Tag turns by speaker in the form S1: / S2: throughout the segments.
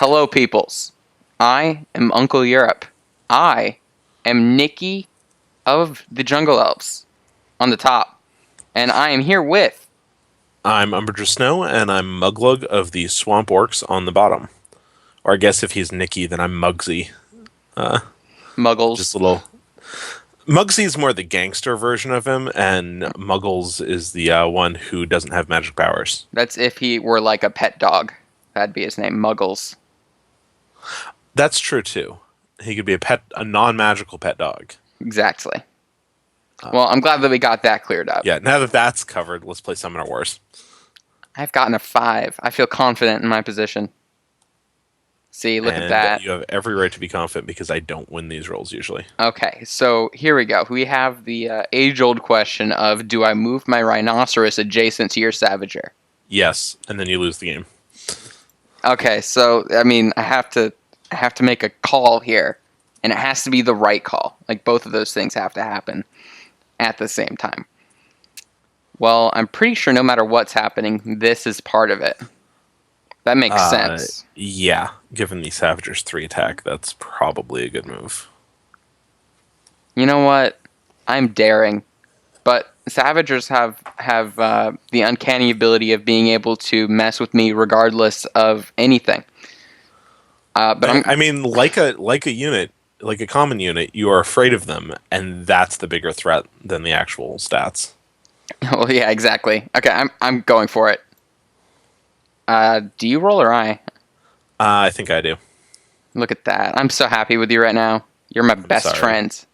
S1: Hello, peoples. I am Uncleeurope. I am Nikky of the Jungle Elves on the top. And I am here with...
S2: I'm Umbrageofsnow, and I'm Mugglug of the Swamp Orcs on the bottom. Or I guess if he's Nikky, then I'm Muggsy. Just
S1: Muggles.
S2: a little... Muggsy's more the gangster version of him, and Muggles is the one who doesn't have magic powers.
S1: That's if he were like a pet dog. That'd be his name, Muggles.
S2: That's true, too. He could be a non-magical pet dog.
S1: Exactly. Well, I'm glad that we got that cleared up.
S2: Yeah, now that that's covered, let's play Summoner Wars.
S1: I've gotten a 5. I feel confident in my position. See, look at that.
S2: You have every right to be confident because I don't win these rolls usually.
S1: Okay, so here we go. We have the age-old question of, do I move my rhinoceros adjacent to your savager?
S2: Yes, and then you lose the game.
S1: Okay, so, I mean, I have to make a call here, and it has to be the right call. Like, both of those things have to happen at the same time. Well, I'm pretty sure no matter what's happening, this is part of it. That makes sense.
S2: Yeah, given the Savager's 3 attack, that's probably a good move.
S1: You know what? I'm daring. But Savagers have the uncanny ability of being able to mess with me regardless of anything.
S2: I mean, like a unit, like a common unit, you are afraid of them, and that's the bigger threat than the actual stats.
S1: Well, yeah, exactly. Okay, I'm going for it. Do you roll or I?
S2: I think I do.
S1: Look at that. I'm so happy with you right now. You're my best friend.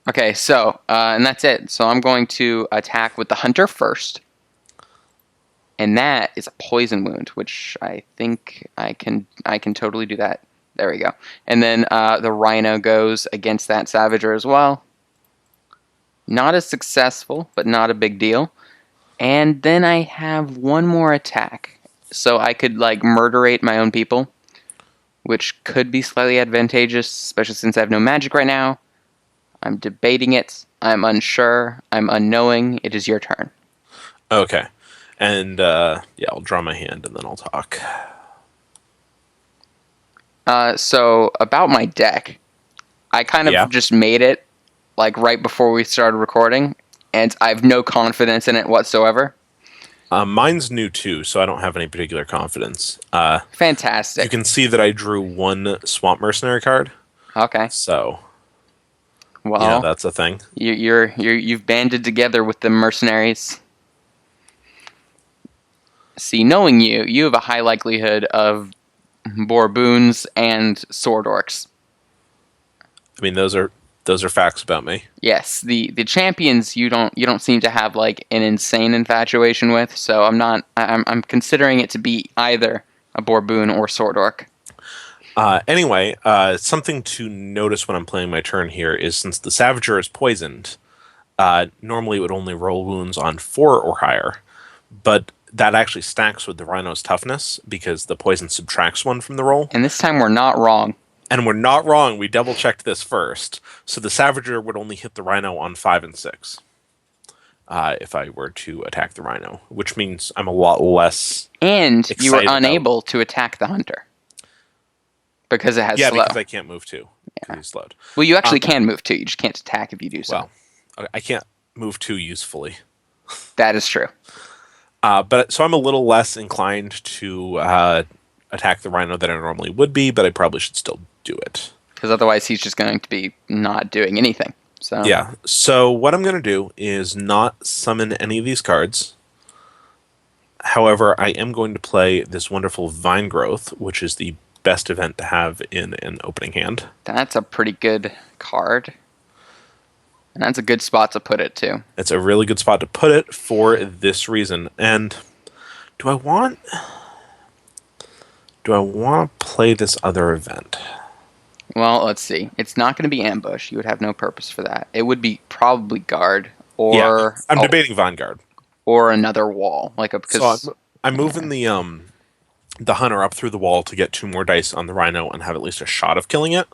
S1: Okay, so, and that's it. So I'm going to attack with the hunter first. And that is a poison wound, which I think I can totally do that. There we go. And then the rhino goes against that savager as well. Not as successful, but not a big deal. And then I have one more attack. So I could, like, murderate my own people, which could be slightly advantageous, especially since I have no magic right now. I'm debating it. I'm unsure. I'm unknowing. It is your turn.
S2: Okay. And, yeah, I'll draw my hand and then I'll talk.
S1: So, about my deck, I kind of just made it, like, right before we started recording, and I have no confidence in it whatsoever.
S2: Mine's new too, so I don't have any particular confidence.
S1: Fantastic.
S2: You can see that I drew one Swamp Mercenary card.
S1: Okay.
S2: So,
S1: well,
S2: yeah, that's a thing.
S1: You've banded together with the mercenaries. See, knowing you have a high likelihood of Borboons and Sword Orcs.
S2: I mean, those are facts about me.
S1: Yes, the champions you don't seem to have like an insane infatuation with, so I'm considering it to be either a Borboon or Sword Orc.
S2: Anyway, something to notice when I'm playing my turn here is since the Savager is poisoned, normally it would only roll wounds on 4 or higher, but that actually stacks with the Rhino's toughness because the poison subtracts 1 from the roll.
S1: And this time we're not wrong.
S2: And we're not wrong. We double-checked this first. So the Savager would only hit the Rhino on 5 and 6 if I were to attack the Rhino, which means I'm a lot less
S1: And you were unable to attack the Hunter because it has slow.
S2: Yeah, because I can't move 2 because he's slowed.
S1: Well, you actually can move 2. You just can't attack if you do so.
S2: Well, I can't move 2 usefully.
S1: That is true.
S2: So I'm a little less inclined to attack the Rhino than I normally would be, but I probably should still do it.
S1: Because otherwise he's just going to be not doing anything. So
S2: yeah. So what I'm going to do is not summon any of these cards. However, I am going to play this wonderful Vine Growth, which is the best event to have in an opening hand.
S1: That's a pretty good card. And that's a good spot to put it, too.
S2: It's a really good spot to put it for this reason. And do I want to play this other event?
S1: Well, let's see. It's not going to be Ambush. You would have no purpose for that. It would be probably Guard or...
S2: Yeah, I'm debating Vanguard.
S1: Or another wall.
S2: So I'm moving the Hunter up through the wall to get 2 more dice on the Rhino and have at least a shot of killing it.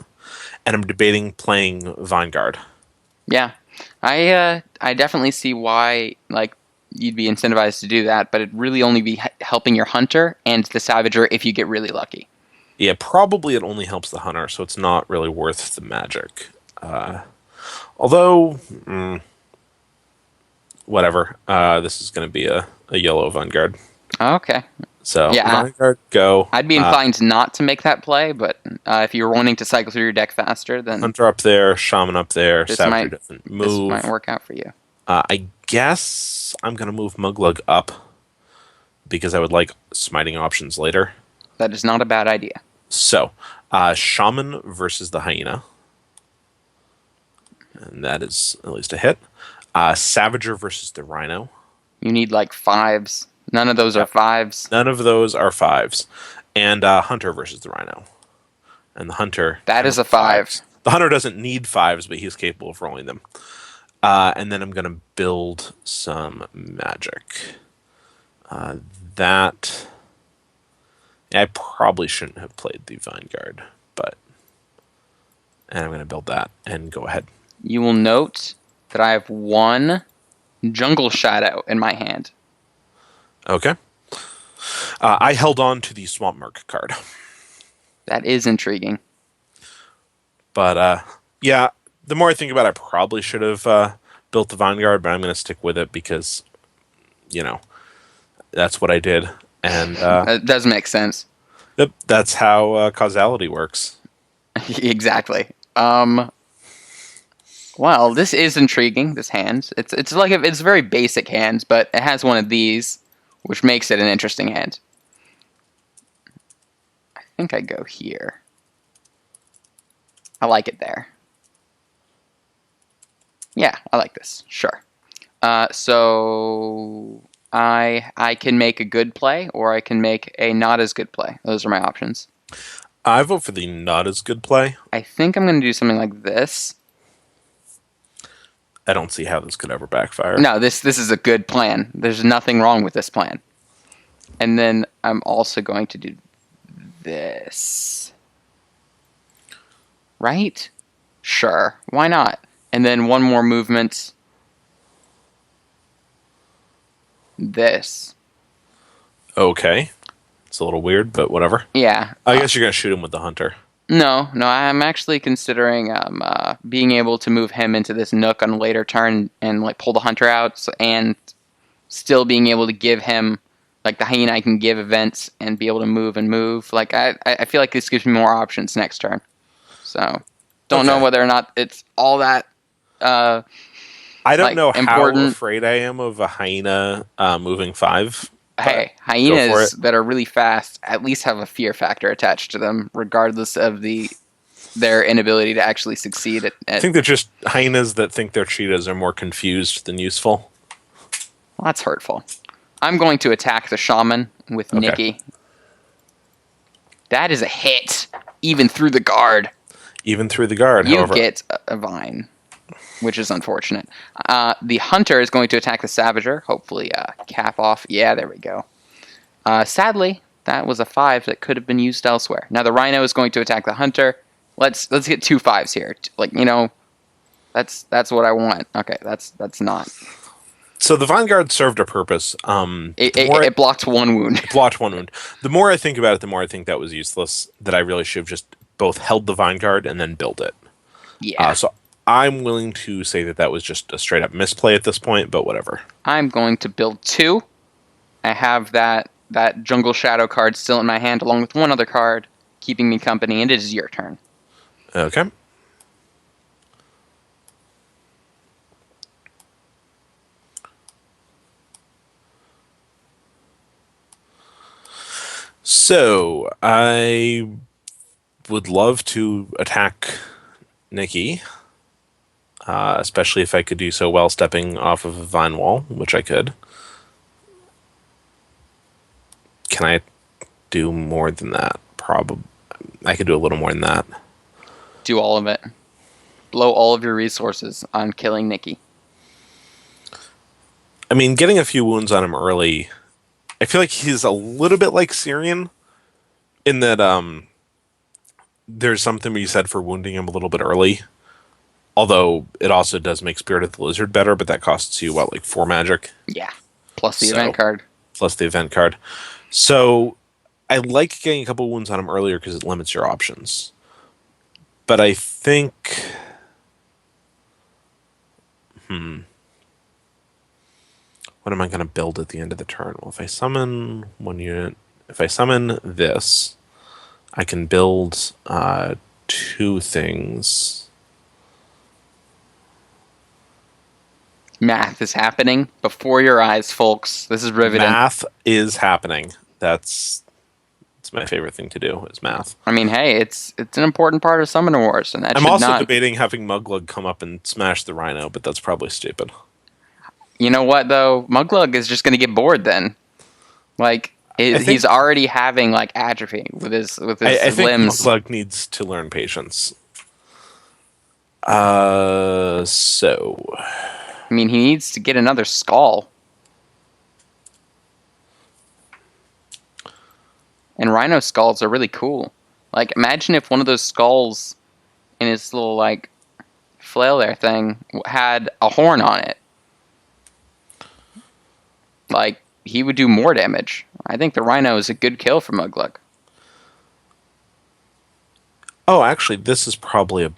S2: And I'm debating playing Vanguard.
S1: Yeah. I definitely see why you'd be incentivized to do that, but it'd really only be helping your Hunter and the Savager if you get really lucky.
S2: Yeah, probably it only helps the hunter, so it's not really worth the magic. Although, whatever. This is going to be a yellow Vanguard.
S1: Okay.
S2: So,
S1: Yeah,
S2: Vanguard, go.
S1: I'd be inclined not to make that play, but if you're wanting to cycle through your deck faster, then
S2: Hunter up there, Shaman up there,
S1: this
S2: Savager
S1: might
S2: doesn't
S1: this
S2: move.
S1: might work out for you.
S2: I guess I'm going to move Mugglug up because I would like smiting options later.
S1: That is not a bad idea.
S2: So, Shaman versus the Hyena. And that is at least a hit. Savager versus the Rhino.
S1: You need like 5s. None of those are 5s.
S2: None of those are 5s. And Hunter versus the Rhino. And the Hunter...
S1: That is a 5.
S2: The Hunter doesn't need 5s, but he's capable of rolling them. And then I'm going to build some magic. That... Yeah, I probably shouldn't have played the Vanguard, but... And I'm going to build that and go ahead.
S1: You will note that I have 1 Jungle Shadow in my hand.
S2: Okay. I held on to the Swamp Merc card.
S1: That is intriguing.
S2: But, yeah, the more I think about it, I probably should have built the Vanguard, but I'm going to stick with it because, you know, that's what I did. And
S1: That does make sense.
S2: Yep, that's how causality works.
S1: Exactly. Well, this is intriguing, this hand. It's like it's very basic hand, but it has one of these, which makes it an interesting hand. I think I go here. I like it there. Yeah, I like this. Sure. So I can make a good play, or I can make a not as good play. Those are my options.
S2: I vote for the not as good play.
S1: I think I'm going to do something like this.
S2: I don't see how this could ever backfire.
S1: No, this is a good plan. There's nothing wrong with this plan. And then I'm also going to do this. Right? Sure. Why not? And then one more movement. This.
S2: Okay. It's a little weird, but whatever.
S1: Yeah.
S2: I guess you're going to shoot him with the Hunter.
S1: No, I'm actually considering being able to move him into this nook on a later turn and like pull the Hunter out, and still being able to give him like the Hyena. I can give events and be able to move and move. Like I feel like this gives me more options next turn. So don't know whether or not it's all that.
S2: I don't know
S1: important.
S2: how afraid I am of a Hyena moving 5.
S1: Hey, hyenas that are really fast at least have a fear factor attached to them, regardless of their inability to actually succeed at
S2: I think they're just hyenas that think they're cheetahs are more confused than useful.
S1: Well, that's hurtful. I'm going to attack the shaman with Nikky. That is a hit, even through the guard.
S2: Even through the guard,
S1: you
S2: however.
S1: get a vine, which is unfortunate. The hunter is going to attack the savager. Hopefully cap off. Yeah, there we go. Sadly, that was a 5 that could have been used elsewhere. Now the rhino is going to attack the hunter. Let's get 2 5s here. Like, you know, that's what I want. Okay, that's not.
S2: So the Vanguard served a purpose.
S1: It blocked 1 wound.
S2: It blocked 1 wound. The more I think about it, the more I think that was useless. That I really should have just both held the Vanguard and then built it.
S1: Yeah.
S2: So I'm willing to say that was just a straight up misplay at this point, but whatever.
S1: I'm going to build 2. I have that Jungle Shadow card still in my hand, along with 1 other card, keeping me company, and it is your turn.
S2: Okay. So, I would love to attack Nikky, especially if I could do so while stepping off of a vine wall, which I could. Can I do more than that? Probably. I could do a little more than that.
S1: Do all of it. Blow all of your resources on killing Nikky.
S2: I mean, getting a few wounds on him early... I feel like he's a little bit like Syrian in that there's something to be said for wounding him a little bit early. Although it also does make Spirit of the Lizard better, but that costs you, what, like 4 magic?
S1: Yeah. Plus the event card.
S2: Plus the event card. So I like getting a couple wounds on him earlier because it limits your options. But I think... What am I going to build at the end of the turn? Well, if I summon one unit... If I summon this, I can build 2 things.
S1: Math is happening before your eyes, folks. This is riveting.
S2: Math is happening. It's my favorite thing to do, is math.
S1: I mean, hey, it's an important part of Summoner Wars, and that
S2: I'm
S1: should
S2: also
S1: not...
S2: debating having Mugglug come up and smash the Rhino, but that's probably stupid.
S1: You know what, though? Mugglug is just going to get bored then. Like, he's already having, like, atrophy with his
S2: I think
S1: limbs.
S2: Mugglug needs to learn patience. So...
S1: I mean, he needs to get another skull. And rhino skulls are really cool. Like, imagine if one of those skulls in his little, like, flail there thing had a horn on it. Like, he would do more damage. I think the rhino is a good kill for Mugglug.
S2: Oh, actually, this is probably a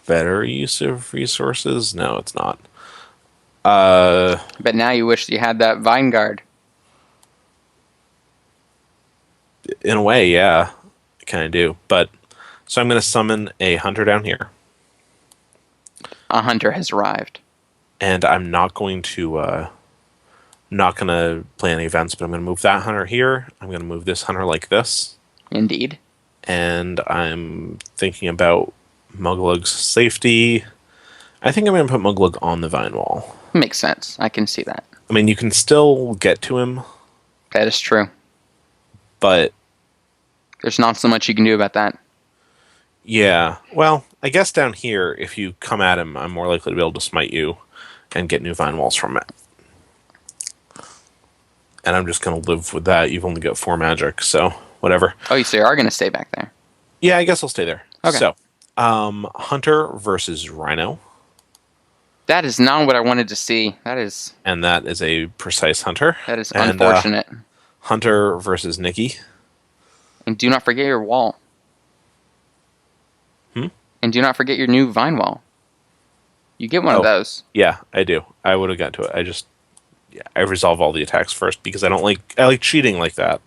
S2: better use of resources. No, it's not.
S1: But now you wish you had that Vine Guard.
S2: In a way, yeah. I kind of do. But, so I'm going to summon a hunter down here.
S1: A hunter has arrived.
S2: And I'm not going to play any events, but I'm going to move that hunter here. I'm going to move this hunter like this.
S1: Indeed.
S2: And I'm thinking about Mugglug's safety. I think I'm going to put Mugglug on the vine wall.
S1: Makes sense. I can see that.
S2: I mean, you can still get to him.
S1: That is true.
S2: But
S1: there's not so much you can do about that.
S2: Yeah. Well, I guess down here, if you come at him, I'm more likely to be able to smite you and get new vine walls from it. And I'm just going to live with that. You've only got 4 magic, so whatever.
S1: Oh, so you are going to stay back there?
S2: Yeah, I guess I'll stay there.
S1: Okay.
S2: So, hunter versus rhino.
S1: That is not what I wanted to see.
S2: And that is a precise hunter.
S1: That is unfortunate.
S2: Hunter versus Nikky.
S1: And do not forget your wall. And do not forget your new vine wall. You get one of those.
S2: Yeah, I do. I would have got to it. I resolve all the attacks first because I like cheating like that.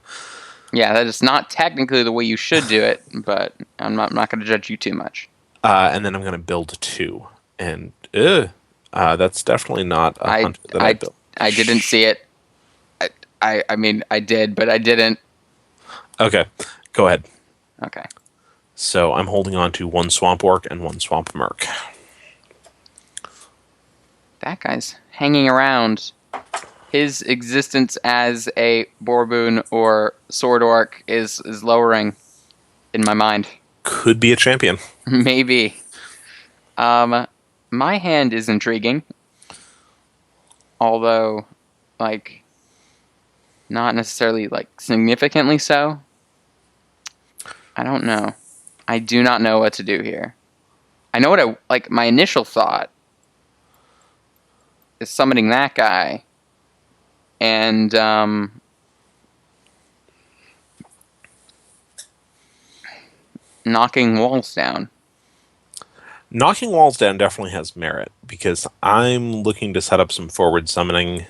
S1: Yeah, that is not technically the way you should do it, but I'm not going to judge you too much.
S2: And then I'm going to build 2. And that's definitely not a hunter that I built.
S1: I didn't see it. I mean, I did, but I didn't.
S2: Okay, go ahead.
S1: Okay.
S2: So I'm holding on to 1 swamp orc and 1 swamp merc.
S1: That guy's hanging around. His existence as a Borboon or Sword Orc is lowering in my mind.
S2: Could be a champion.
S1: Maybe. My hand is intriguing. Although, like, not necessarily, like, significantly so. I don't know. I do not know what to do here. I know what my initial thought is summoning that guy and knocking walls down.
S2: Knocking walls down definitely has merit because I'm looking to set up some forward summoning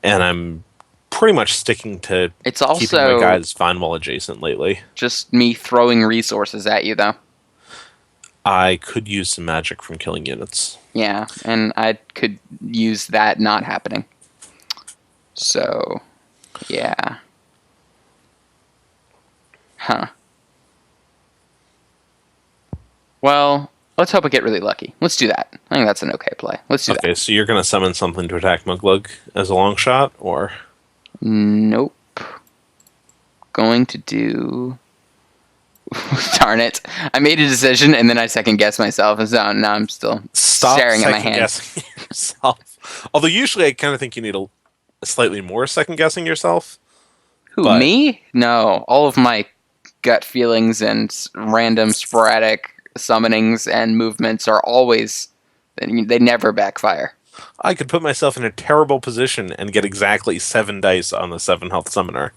S2: and I'm pretty much sticking to keeping my guys vine wall adjacent lately.
S1: Just me throwing resources at you, though.
S2: I could use some magic from killing units.
S1: Yeah, and I could use that not happening. So, yeah. Huh. Well, let's hope I get really lucky. Let's do that. I think that's an okay play. Let's do that.
S2: Okay, so you're going to summon something to attack Mugglug as a long shot, or...?
S1: Nope. Going to do... Darn it. I made a decision and then I second-guessed myself, and so now I'm still staring at my hand.
S2: Stop second-guessing yourself. Although usually I kind of think you need a slightly more second-guessing yourself.
S1: Who, me? No. All of my gut feelings and random sporadic summonings and movements are always... They never backfire.
S2: I could put myself in a terrible position and get exactly 7 dice on the 7 health summoner.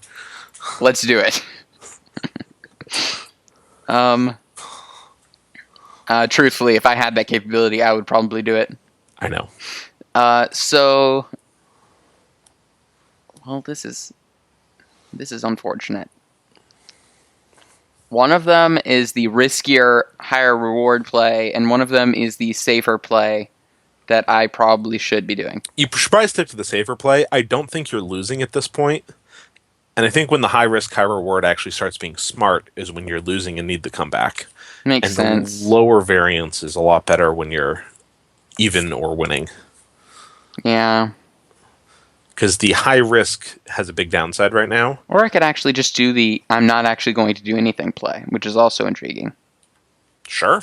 S1: Let's do it. Truthfully, if I had that capability, I would probably do it.
S2: I know.
S1: So, well, this is unfortunate. One of them is the riskier, higher reward play, and one of them is the safer play that I probably should be doing.
S2: You should probably stick to the safer play. I don't think you're losing at this point. And I think when the high risk, high reward actually starts being smart is when you're losing and need the comeback.
S1: Makes
S2: and
S1: sense.
S2: The lower variance is a lot better when you're even or winning.
S1: Yeah.
S2: Because the high risk has a big downside right now.
S1: Or I could actually just do the I'm not actually going to do anything play, which is also intriguing.
S2: Sure.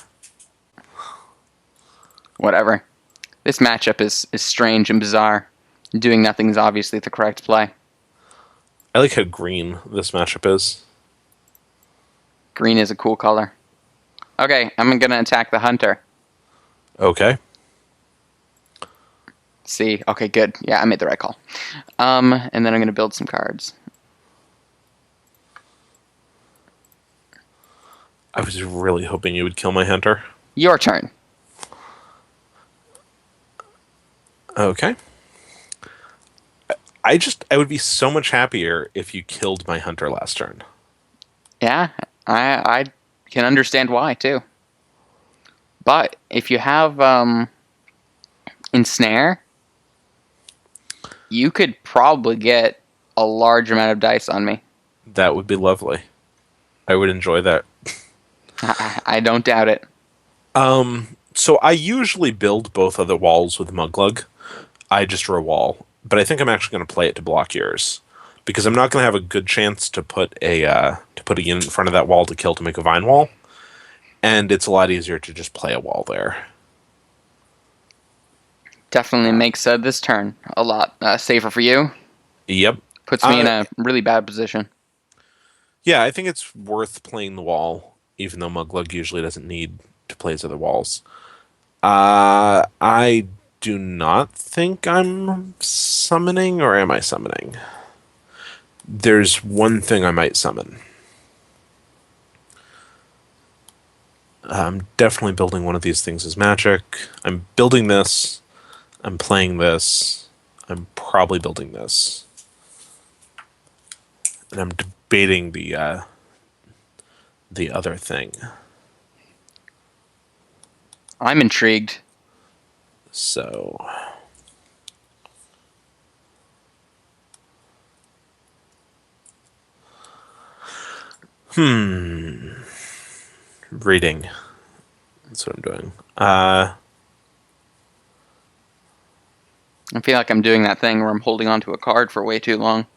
S1: Whatever. This matchup is strange and bizarre. Doing nothing is obviously the correct play.
S2: I like how green this matchup is.
S1: Green is a cool color. Okay, I'm going to attack the hunter.
S2: Okay.
S1: See, okay, good. Yeah, I made the right call. And then I'm going to build some cards.
S2: I was really hoping you would kill my hunter.
S1: Your turn.
S2: Okay. I would be so much happier if you killed my hunter last turn.
S1: Yeah, I can understand why, too. But if you have Ensnare, you could probably get a large amount of dice on me.
S2: That would be lovely. I would enjoy that.
S1: I don't doubt it.
S2: So I usually build both of the walls with Mugglug. I just draw a wall. But I think I'm actually going to play it to block yours. Because I'm not going to have a good chance to put a unit in front of that wall to kill to make a vine wall. And it's a lot easier to just play a wall there.
S1: Definitely makes this turn a lot safer for you.
S2: Yep.
S1: Puts me in a really bad position.
S2: Yeah, I think it's worth playing the wall, even though Mugglug usually doesn't need to play his other walls. I do not think I'm summoning, or am I summoning? There's one thing I might summon. I'm definitely building one of these things as magic. I'm building this. I'm playing this. I'm probably building this. And I'm debating the other thing.
S1: I'm intrigued.
S2: So... Reading. That's what I'm doing.
S1: I feel like I'm doing that thing where I'm holding onto a card for way too long.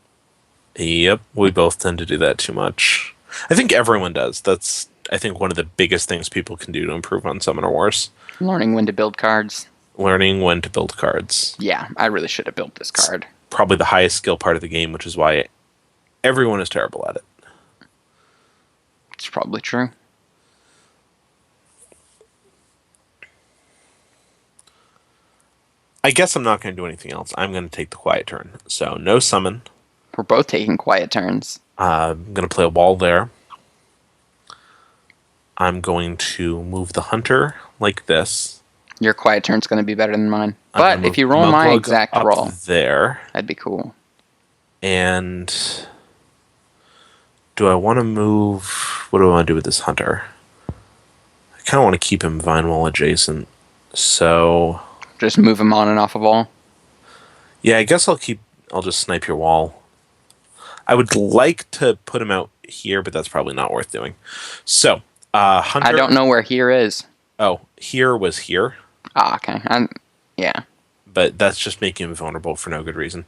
S2: Yep, we both tend to do that too much. I think everyone does. That's, I think, one of the biggest things people can do to improve on Summoner Wars.
S1: Learning when to build cards.
S2: Learning when to build cards.
S1: Yeah, I really should have built this card.
S2: It's probably the highest skill part of the game, which is why everyone is terrible at it.
S1: It's probably true.
S2: I guess I'm not going to do anything else. I'm going to take the quiet turn. So, no summon.
S1: We're both taking quiet turns.
S2: I'm going to play a wall there. I'm going to move the hunter like this.
S1: Your quiet turn's going to be better than mine. But if you roll my exact roll,
S2: there,
S1: that'd be cool.
S2: And do I want to move? What do I want to do with this hunter? I kind of want to keep him vine wall adjacent. So
S1: just move him on and off a wall.
S2: Yeah, I guess I'll just snipe your wall. I would like to put him out here, but that's probably not worth doing. So, hunter.
S1: I don't know where here is.
S2: Oh, here was here.
S1: Ah, okay. Yeah.
S2: But that's just making him vulnerable for no good reason.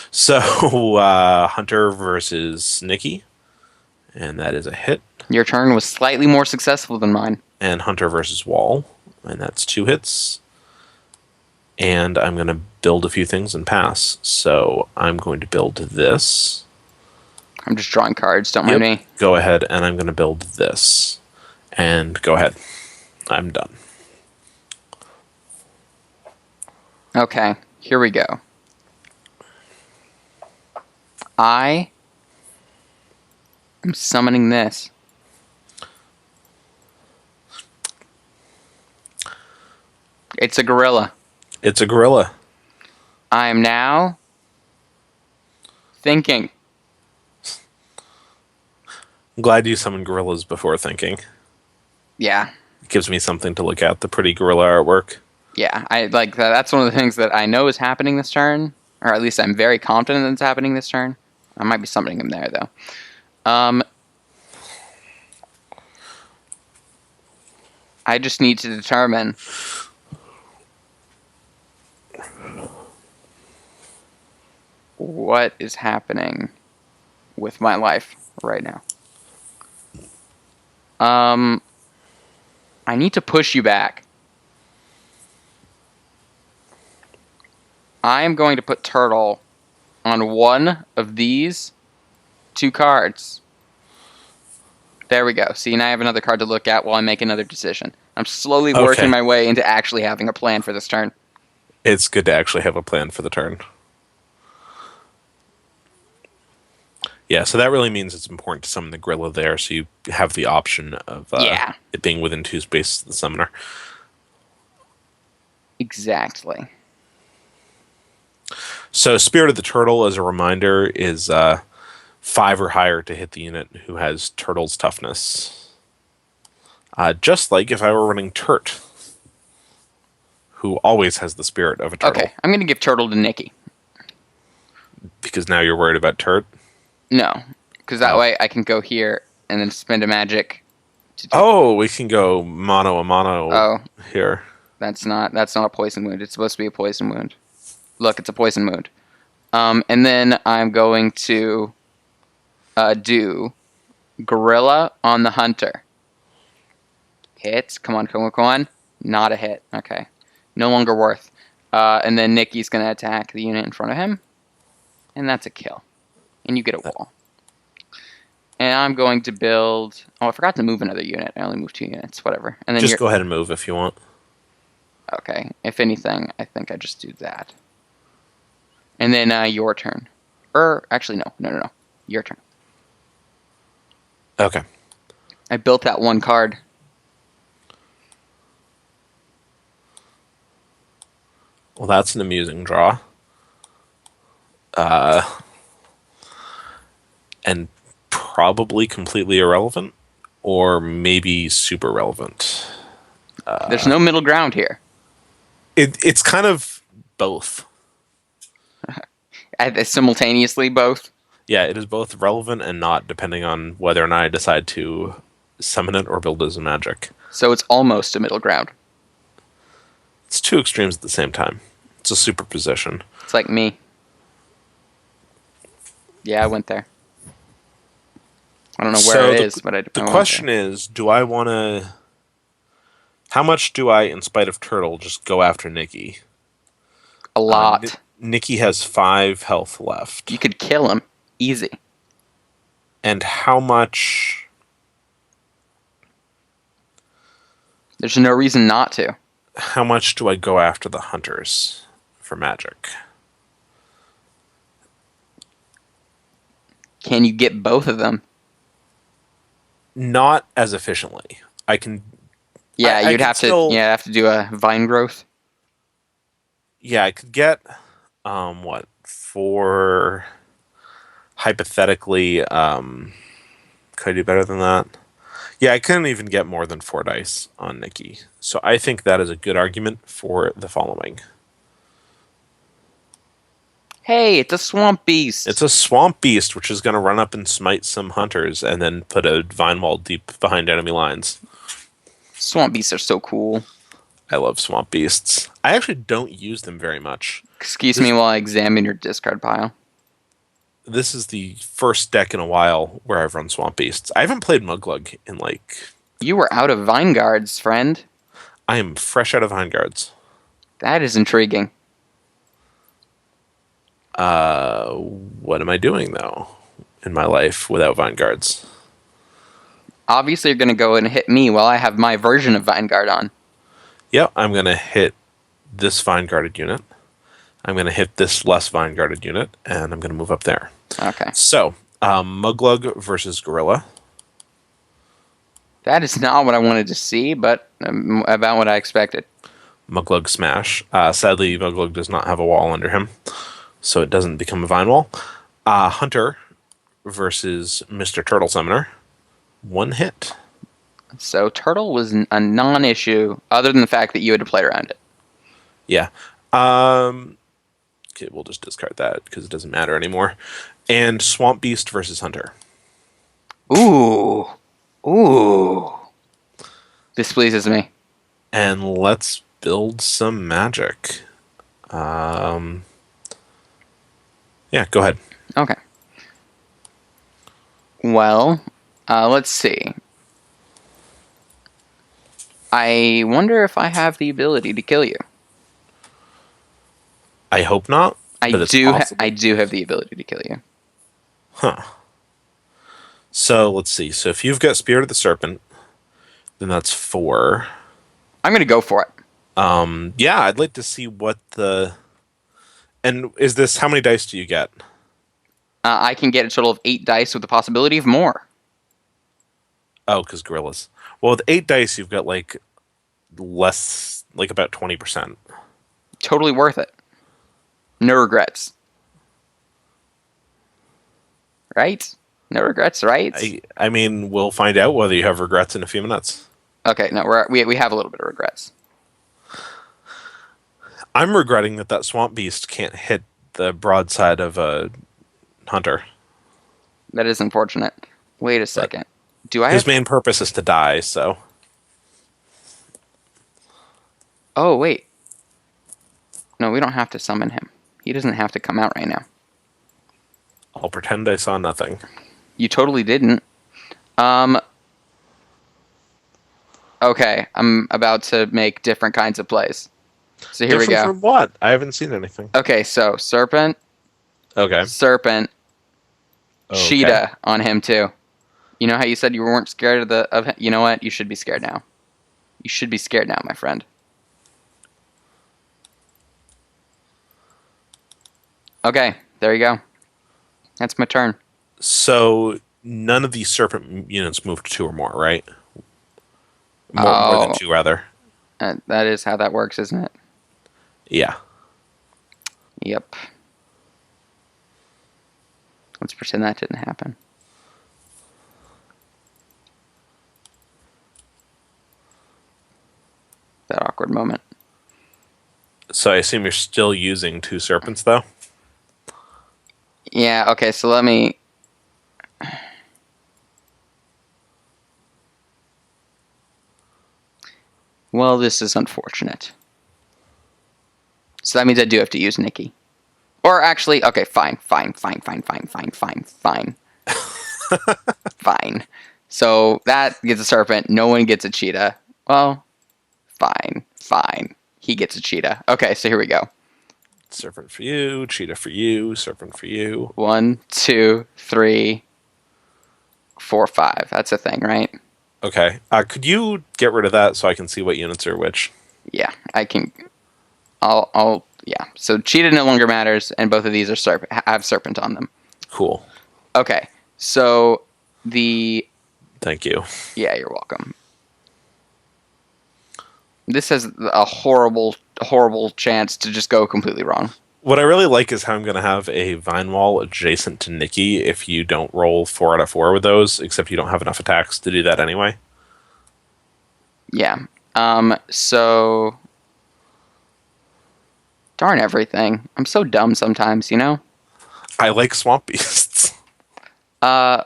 S2: So, hunter versus Nikky. And that is a hit.
S1: Your turn was slightly more successful than mine.
S2: And hunter versus wall. And that's 2 hits. And I'm going to build a few things and pass. So, I'm going to build this.
S1: I'm just drawing cards, don't mind me.
S2: Go ahead, and I'm going to build this. And go ahead. I'm done.
S1: Okay, here we go. I I'm summoning this. It's a gorilla.
S2: It's a gorilla.
S1: I am now thinking.
S2: I'm glad you summoned gorillas before thinking.
S1: Yeah.
S2: It gives me something to look at, the pretty gorilla artwork.
S1: Yeah, I like that. That's one of the things that I know is happening this turn, or at least I'm very confident that it's happening this turn. I might be summoning him there, though. I just need to determine what is happening with my life right now. I need to push you back. I am going to put Turtle on one of these 2 cards. There we go. See, now I have another card to look at while I make another decision. I'm slowly working my way into actually having a plan for this turn.
S2: It's good to actually have a plan for the turn. Yeah, so that really means it's important to summon the gorilla there, so you have the option of it being within 2 spaces of the summoner.
S1: Exactly.
S2: So Spirit of the Turtle, as a reminder, is 5 or higher to hit the unit who has Turtle's toughness. Just like if I were running Turt, who always has the Spirit of a Turtle.
S1: Okay, I'm going to give Turtle to Nikky.
S2: Because now you're worried about Turt?
S1: No, because that way I can go here and then spend a magic.
S2: We can go mono a mono here.
S1: That's not a poison wound. It's supposed to be a poison wound. Look, it's a poison wound. And then I'm going to do Gorilla on the Hunter. Hits. Come on. Not a hit. Okay. No longer worth. And then Nikky's going to attack the unit in front of him. And that's a kill. And you get a wall. And I'm going to build... Oh, I forgot to move another unit. I only moved 2 units. Whatever. And then
S2: just go ahead and move if you want.
S1: Okay. If anything, I think I just do that. And then your turn. Actually, no. Your turn.
S2: Okay.
S1: I built that 1 card.
S2: Well, that's an amusing draw. And probably completely irrelevant, or maybe super relevant.
S1: There's no middle ground here.
S2: It's kind of both.
S1: Simultaneously both?
S2: Yeah, it is both relevant and not, depending on whether or not I decide to summon it or build it as a magic.
S1: So it's almost a middle ground.
S2: It's 2 extremes at the same time. It's a superposition.
S1: It's like me. Yeah, I went there. I don't know where it is, but I
S2: the question is, do I want to... How much do I, in spite of Turtle, just go after Nikky?
S1: A lot.
S2: Nikky has 5 health left.
S1: You could kill him. Easy.
S2: And how much...
S1: There's no reason not to.
S2: How much do I go after the hunters for magic?
S1: Can you get both of them?
S2: Not as efficiently. I can...
S1: Yeah, you'd have to have to do a vine growth.
S2: Yeah, I could get... for... Hypothetically, could I do better than that? Yeah, I couldn't even get more than 4 dice on Nikky. So I think that is a good argument for the following.
S1: Hey, it's a swamp beast.
S2: It's a swamp beast, which is going to run up and smite some hunters and then put a vine wall deep behind enemy lines.
S1: Swamp beasts are so cool.
S2: I love swamp beasts. I actually don't use them very much.
S1: Excuse me while I examine your discard pile.
S2: This is the first deck in a while where I've run swamp beasts. I haven't played Mugglug in
S1: You were out of vine guards, friend.
S2: I am fresh out of vine guards.
S1: That is intriguing.
S2: What am I doing, though, in my life without vine guards?
S1: Obviously, you're going to go and hit me while I have my version of vine guard on.
S2: Yep, I'm going to hit this vine guarded unit. I'm going to hit this less vine guarded unit, and I'm going to move up there.
S1: Okay.
S2: So, Mugglug versus Gorilla.
S1: That is not what I wanted to see, but about what I expected.
S2: Mugglug smash. Sadly, Mugglug does not have a wall under him, so it doesn't become a vine wall. Hunter versus Mr. Turtle Summoner. 1 hit.
S1: So Turtle was a non-issue, other than the fact that you had to play around it.
S2: Yeah. Okay, we'll just discard that because it doesn't matter anymore. And Swamp Beast versus Hunter.
S1: Ooh. Ooh. This pleases me.
S2: And let's build some magic. Yeah, go ahead.
S1: Okay. Well, let's see. I wonder if I have the ability to kill you.
S2: I hope not.
S1: I do have the ability to kill you.
S2: Huh. So let's see. So if you've got Spirit of the Serpent, then that's 4.
S1: I'm going to go for it.
S2: Yeah, I'd like to see what the... And is this... How many dice do you get?
S1: I can get a total of 8 dice with the possibility of more.
S2: Oh, because gorillas. Well, with 8 dice, you've got, like, less... Like, about 20%.
S1: Totally worth it. No regrets. Right? No regrets, right?
S2: I mean, we'll find out whether you have regrets in a few minutes.
S1: Okay, no, we have a little bit of regrets.
S2: I'm regretting that Swamp Beast can't hit the broadside of a hunter.
S1: That is unfortunate. Wait a second. Do I
S2: His
S1: have...
S2: main purpose is to die, so...
S1: Oh, wait. No, we don't have to summon him. He doesn't have to come out right now.
S2: I'll pretend I saw nothing.
S1: You totally didn't. Okay, I'm about to make different kinds of plays. So here we go.
S2: From what? I haven't seen anything.
S1: Okay, so Serpent.
S2: Okay.
S1: Serpent.
S2: Okay.
S1: Cheetah on him too. You know how you said you weren't scared of him? You know what? You should be scared now. You should be scared now, my friend. Okay, there you go. That's my turn.
S2: So none of these serpent units move to 2 or more, right? More than 2, rather.
S1: That is how that works, isn't it?
S2: Yeah.
S1: Yep. Let's pretend that didn't happen. That awkward moment.
S2: So I assume you're still using 2 serpents, though?
S1: Yeah, okay, so let me... Well, this is unfortunate. So that means I do have to use Nikky. Or actually, okay, fine. Fine. So that gets a serpent. No one gets a cheetah. Well, fine. He gets a cheetah. Okay, so here we go.
S2: Serpent for you, cheetah for you, serpent for you.
S1: 1, 2, 3, 4, 5. That's a thing, right?
S2: Okay. Could you get rid of that so I can see what units are which?
S1: Yeah, I can. Yeah. So cheetah no longer matters, and both of these are have serpent on them.
S2: Cool.
S1: Okay, so the...
S2: Thank you.
S1: Yeah, you're welcome. This has a horrible chance to just go completely wrong.
S2: What I really like is how I'm going to have a vine wall adjacent to Nikky if you don't roll 4 out of 4 with those, except you don't have enough attacks to do that anyway.
S1: Yeah. So... Darn everything. I'm so dumb sometimes, you know?
S2: I like swamp beasts.
S1: No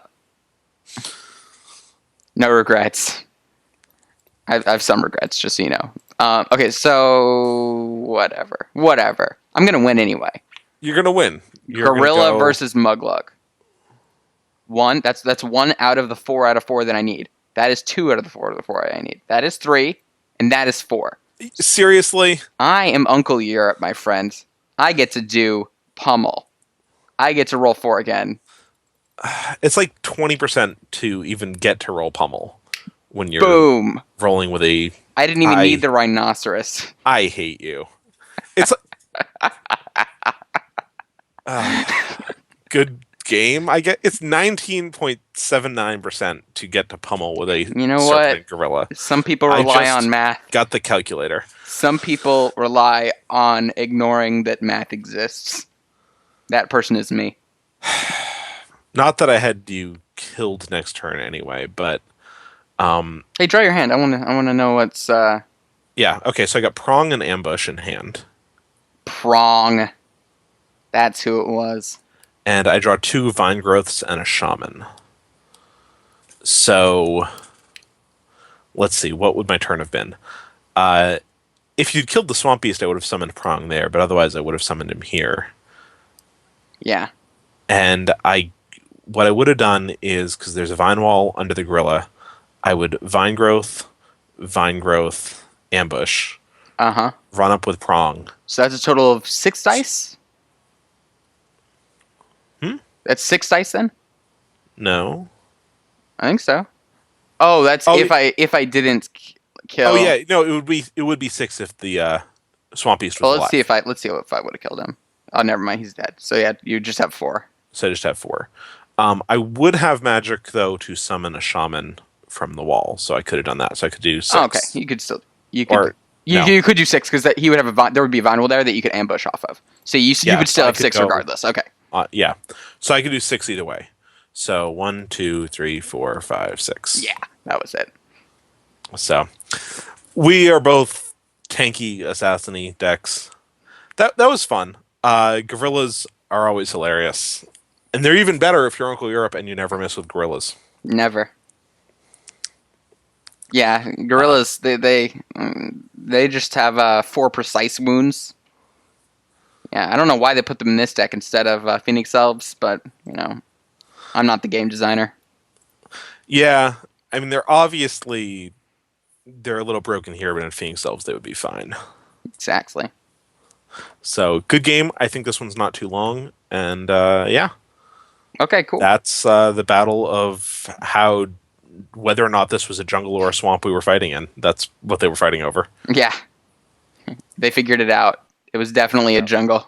S1: regrets. I have some regrets, just so you know. Okay, so... Whatever. I'm going to win anyway.
S2: You're going to win.
S1: Gorilla versus Mugglug. 1. That's 1 out of the 4 out of 4 that I need. That is 2 out of the 4 out of the 4 I need. That is 3, and that is 4.
S2: Seriously?
S1: I am Uncleeurope, my friend. I get to do pummel. I get to roll 4 again.
S2: It's like 20% to even get to roll pummel when you're
S1: Boom.
S2: Rolling with a...
S1: I didn't even need the rhinoceros.
S2: I hate you. It's like... game. I get it's 19.79% to get to pummel with a
S1: You know
S2: serpent
S1: what?
S2: gorilla.
S1: Some people
S2: I
S1: rely
S2: just
S1: on math.
S2: Got the calculator.
S1: Some people rely on ignoring that math exists. That person is me.
S2: Not that I had you killed next turn anyway, but
S1: Hey, draw your hand. I want to know what's
S2: yeah. Okay, so I got prong and ambush in hand,
S1: prong. That's who it was.
S2: and I draw 2 vine growths and a shaman. So let's see, what would my turn have been? If you'd killed the swamp beast, I would have summoned prong there, but otherwise I would have summoned him here.
S1: Yeah.
S2: And what I would have done is, because there's a vine wall under the gorilla, I would vine growth, ambush, run up with prong.
S1: So that's a total of 6 dice? That's 6 dice then?
S2: No.
S1: I think so. Oh, that's if I didn't kill.
S2: Oh yeah, no, it would be 6 if the swamp beast was
S1: Well,
S2: alive.
S1: let's see if I would have killed him. Oh, never mind, he's dead. So yeah, you just have 4.
S2: So I just have 4. I would have magic though to summon a shaman from the wall, so I could have done that. So I could do 6.
S1: Oh, okay, you could do 6 because he would have there would be a vine wall there that you could ambush off of. So you would still have 6 regardless. Okay.
S2: Yeah, so I could do 6 either way. So 1, 2, 3, 4, 5, 6.
S1: Yeah, that was it.
S2: So we are both tanky assassin-y decks. That was fun. Gorillas are always hilarious, and they're even better if you're Uncleeurope and you never miss with gorillas.
S1: Never. Yeah, gorillas. They just have 4 precise wounds. Yeah, I don't know why they put them in this deck instead of Phoenix Elves, but I'm not the game designer.
S2: Yeah, I mean they're a little broken here, but in Phoenix Elves they would be fine.
S1: Exactly.
S2: So good game. I think this one's not too long, and yeah.
S1: Okay, cool.
S2: That's the battle of whether or not this was a jungle or a swamp we were fighting in. That's what they were fighting over.
S1: Yeah. They figured it out. It was definitely a jungle.